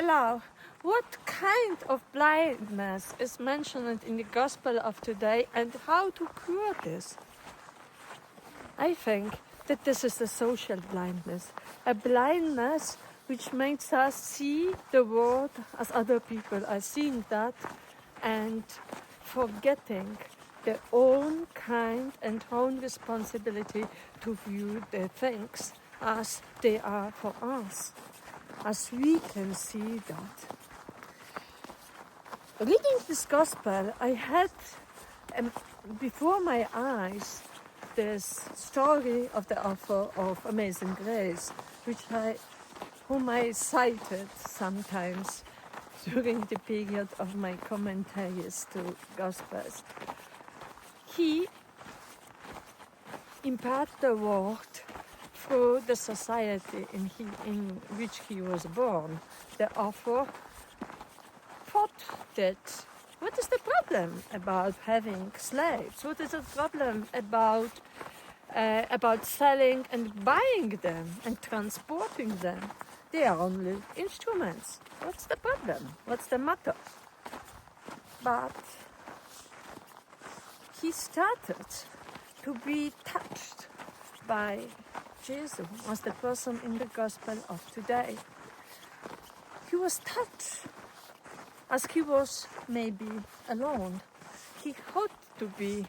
Hello. What kind of blindness is mentioned in the Gospel of today and how to cure this? I think that this is a social blindness. A blindness which makes us see the world as other people are seeing that and forgetting their own kind and own responsibility to view the things as they are for us, as we can see that. Reading this gospel, I had before my eyes this story of the author of Amazing Grace, whom I cited sometimes during the period of my commentaries to Gospels. He imparted the word through the society in which he was born. The author thought that what is the problem about having slaves? What is the problem about selling and buying them and transporting them? They are only instruments. What's the problem? What's the matter? But he started to be touched by Jesus as the person in the gospel of today. He was touched as he was maybe alone. He had to be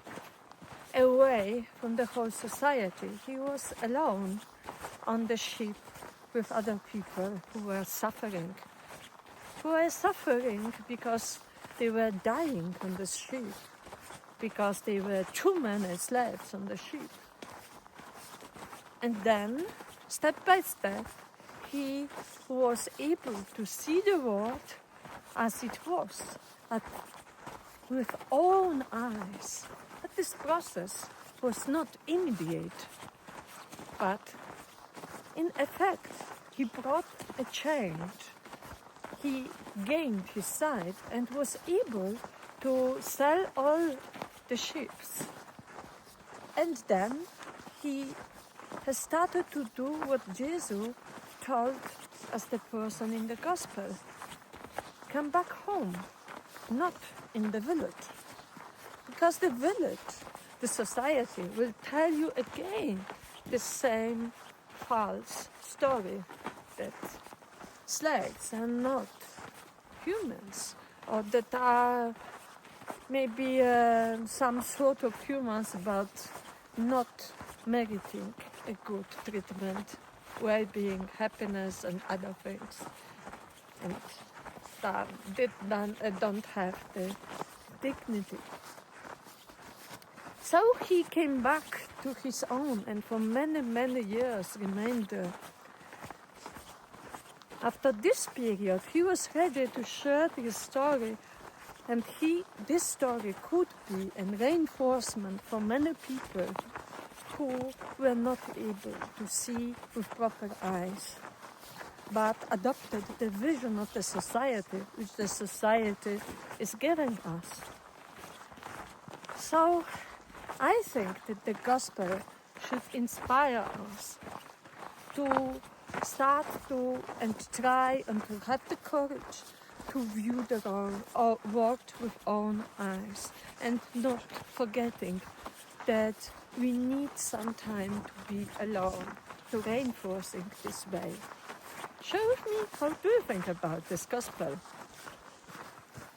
away from the whole society. He was alone on the ship with other people who were suffering. Because they were dying on the ship, because there were too many slaves on the ship. And then, step by step, he was able to see the world as it was, with own eyes. But this process was not immediate, but in effect, he brought a change. He gained his sight and was able to sell all the ships. And then he has started to do what Jesus told as the person in the gospel. Come back home, not in the village. Because the village, the society, will tell you again the same false story that slaves are not humans, or that are maybe some sort of humans but not meriting a good treatment, well-being, happiness and other things, and that don't have the dignity. So he came back to his own and for many, many years remained there. After this period, he was ready to share his story, and this story could be a reinforcement for many people who were not able to see with proper eyes, but adopted the vision of the society which the society is giving us. So I think that the gospel should inspire us to start to and try and to have the courage to view the world with own eyes, and not forgetting that we need some time to be alone, to reinforcing this way. Share with me, how do you think about this gospel?